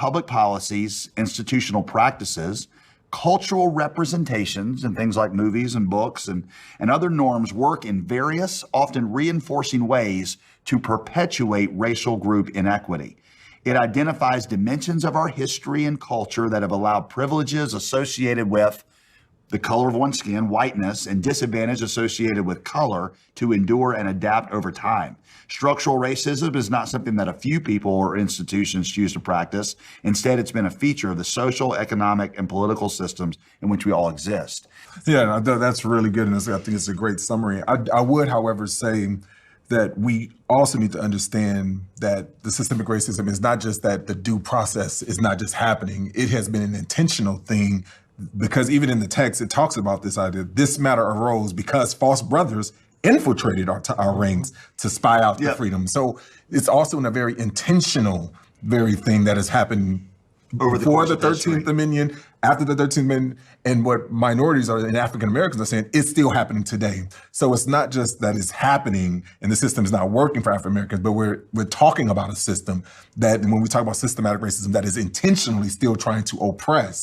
public policies, institutional practices, cultural representations, and things like movies and books and other norms work in various, often reinforcing ways to perpetuate racial group inequity. It identifies dimensions of our history and culture that have allowed privileges associated with the color of one's skin, whiteness, and disadvantage associated with color to endure and adapt over time. Structural racism is not something that a few people or institutions choose to practice. Instead, it's been a feature of the social, economic, and political systems in which we all exist. Yeah, that's really good, and I think it's a great summary. I would, however, say that we also need to understand that the systemic racism is not just that the due process is not just happening. It has been an intentional thing, because even in the text, it talks about this idea. This matter arose because false brothers infiltrated our ranks to spy out the freedom. So it's also in a very intentional, very thing that has happened before the 13th Amendment, after the 13th Amendment, and what minorities are and African Americans are saying, it's still happening today. So it's not just that it's happening and the system is not working for African Americans, but we're talking about a system that, when we talk about systematic racism, that is intentionally still trying to oppress